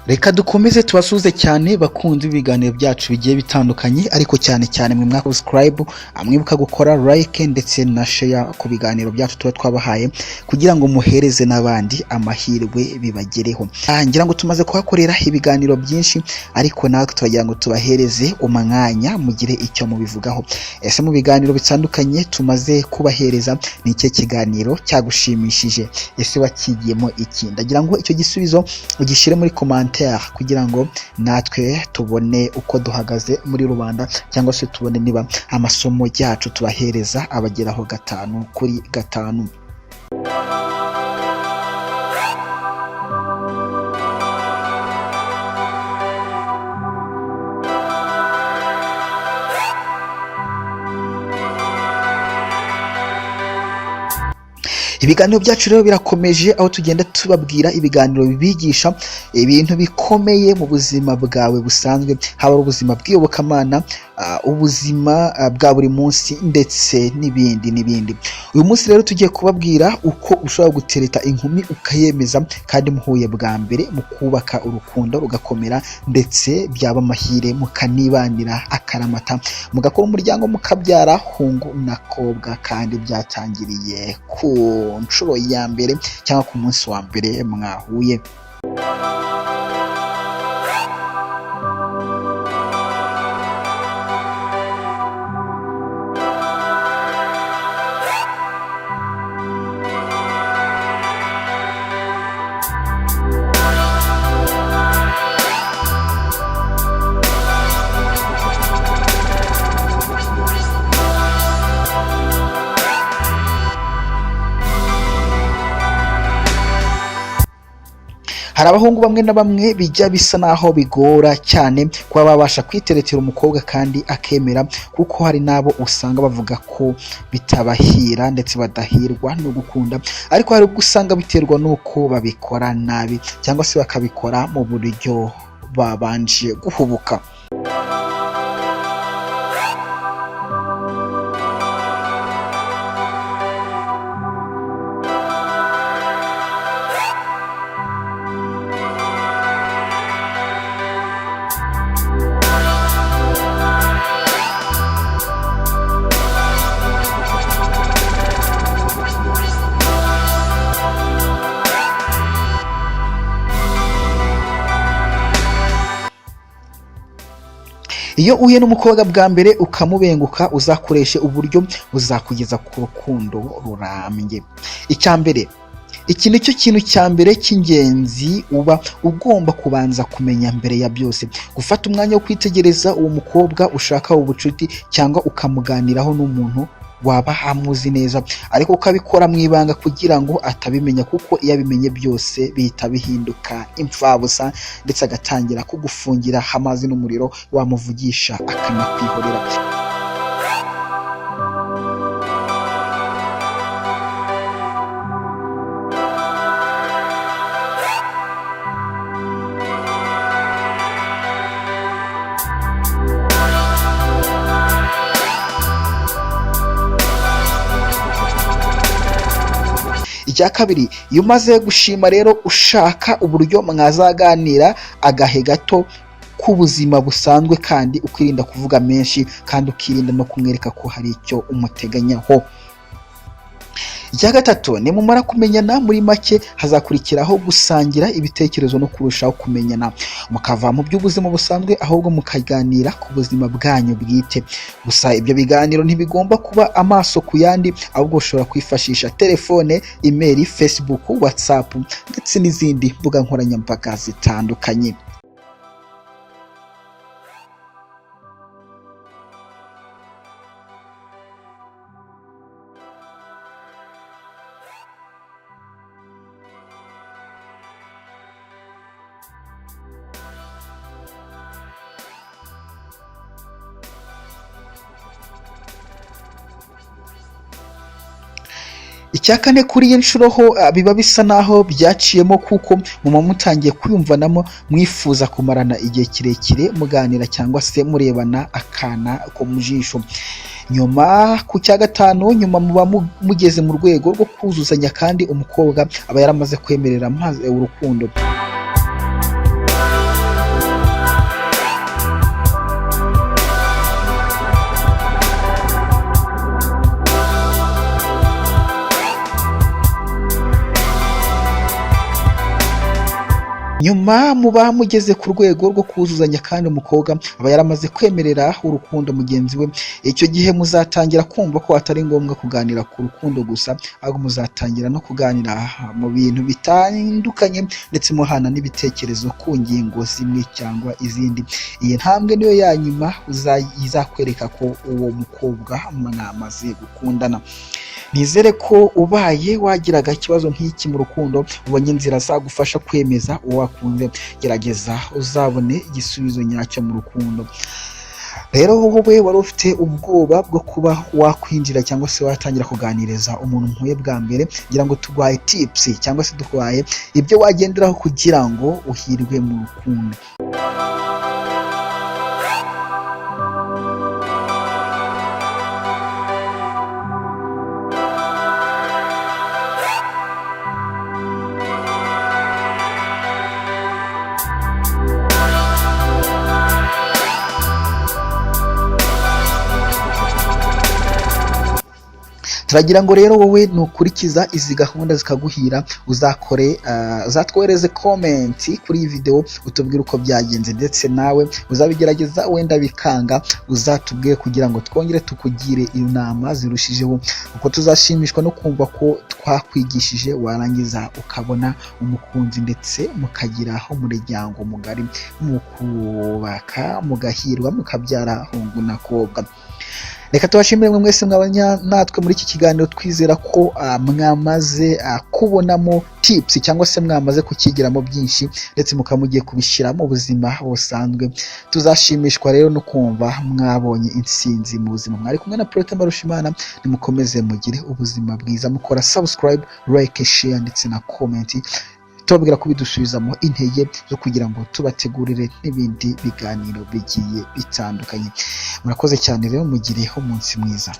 Reka dukomeze tubasuze cyane bakunze ibiganiro byacu bigiye bitandukanye, ariko cyane cyane mwe mwaka subscribe, amwibuka gukora like ndetse na share ku biganiro byacu tuba twabahaye kugira ngo muhereze n'abandi amahirwe bibagereho. Ngira ngo tumaze kuhakorera ibiganiro byinshi, ariko natwe turagira ngo tubahereze umwanya mugire icyo mubivugaho. Ese mu biganiro bitandukanye tumaze kubahereza ni iki kiganiro cyagushimishije? Ese wakigiyemo iki? Ndagira ngo icyo gisubizo ugishire muri comment kugira ngo natwe tubone uko duhagaze muri rubanda, cyangwa se tubone niba amasomo yacu tubahereza abageraho 5 kuri 5. Ibiganiro byacu rero birakomeje, aho tugenda tubabwira ibiganiro bibigisha ibintu bikomeye mu buzima bwawe busanzwe, haba ubuzima bw'iyobokamana, ubuzima bwa buri munsi ndetse n'ibindi. Uyu munsi rero tugiye kubabwira uko ushobora gutereta inkumi ukayemeza, kandi muhuye bwa mbere mu kubaka urukundo rugakomera, ndetse byaba amahire mukanibanira akaramata, mugakora umuryango mukabyara hungu na kobwa, kandi byatangiriye ku nshuro ya mbere cyangwa ku munsi wa mbere mwahuye. Hari abahungu bamwe na bamwe bijya bisa naho bigora cyane kuba babasha kwiteretera umukobwa kandi akemera, kuko hari nabo usanga bavuga ko bitabahira ndetse badahirwa no gukunda, ariko hari ubwo usanga biterwa n'uko babikora nabi, cyangwa se bakabikora mu buryo babanje guhubuka. Iyo uhuye n'umukobwa bwa mbere ukamubenguka, uzakoreshe uburyo buzakugeza ku rukundo rurambye. Icya mbere, iki nicyo kintu cya mbere cy'ingenzi uba ugomba kubanza kumenya mbere ya byose: gufata umwanya wo kwitegereza uwo mukobwa ushaka ubucuti, cyangwa ukamuganiraho n'umuntu waba amuzi neza, ariko ukabikora mu ibanga kugira ngo atabimenya, kuko iyo abimenye byose bihita bihinduka imfabusa, ndetse agatangira kugufungira amazi n'umuriro, wamuvugisha akanakwihorera. Icya kabiri, iyo umaze gushima rero ushaka uburyo mwazaganira agahe gato k'ubuzima busanzwe, kandi ukirinda kuvuga menshi, kandi ukirinda no kumwereka ko hari icyo umuteganyaho. Icya gatatu, nimumara kumenyana muri make hazakurikiraho gusangira ibitekerezo no kurushaho kumenyana, mukava mu by'ubuzima busanzwe ahubwo mukaganira ku buzima bwanyu bwite. Gusa ibyo biganiro ntibigomba kuba amaso ku yandi, ahubwo ushobora kwifashisha telefone, email, Facebook, WhatsApp ndetse n'izindi mbuga nkoranyambaga zitandukanye. Icya kane, kuri iyi nshuro ho biba bisa naho byaciyemo, kuko muba mutangiye kwiyumvanamo, mwifuza kumarana igihe kirekire muganira cyangwa se murebana akana ko mu jisho. Nyuma ku cya gatanu, nyuma muba mugeze mu rwego rwo kuzuzanya, kandi umukobwa aba yaramaze kwemerera urukundo. nyuma muba mugeze ku rwego rwo kuzuzanya kandi umukobwa aba yaramaze kwemerera urukundo mugenzi we, icyo gihe muzatangira kumva ko atari ngombwa kuganira ku rukundo gusa, ahubwo muzatangira no kuganira mu bintu bitandukanye ndetse muhana n'ibitekerezo ku ngingo zimwe cyangwa izindi. Iyi ntambwe niyo ya nyuma izakwereka ko uwo mukobwa mwamaze gukundana. Nizere ko ubaye wagiraga ikibazo nk'iki mu rukundo ubonye inzira zagufasha kwemeza uwo wakunze, gerageza uzabone igisubizo nyacyo mu rukundo. Rero wowe wari ufite ubwoba bwo kuba wakwinjira cyangwa se watangira kuganiriza umuntu muhuye bwa mbere, ngira ngo turwaye tips cyangwa se turwaye ibyo wagenderaho kugira ngo uhirwe mu rukundo. Turagira ngo rero wowe nukurikiza izi gahunda zikaguhira, uzatwohereze comment kuri iyi video utubwire uko byagenze, ndetse nawe uzabigerageza wenda bikanga uzatubwire kugira ngo twongere tukugire inama zirushijeho, kuko tuzashimishwa no kumva ko twakwigishije warangiza ukabona umukunzi ndetse mukagira umuryango mugari, mukubaka mugahirwa mukabyara hungu na kobwa. Reka tubashimire mwe mwese mwabanya natwe muri iki kiganiro, twizera ko mwamaze kubonamo tips cyangwa se mwamaze kukigiramo byinshi ndetse mukamugiye kubishyira mu buzima busanzwe. Tuzashimishwa rero no kumva mwabonye intsinzi mu buzima. Mwari kumwe na Prote Mbarushimana, nimukomeze mugire ubuzima bwiza, mukora subscribe, like, share ndetse na comment, tubabwira ko bidusubizamo intege zo kugira ngo tubategurire n'ibindi biganiro bigiye bitandukanye. Murakoze cyane rero, mugireho umunsi mwiza.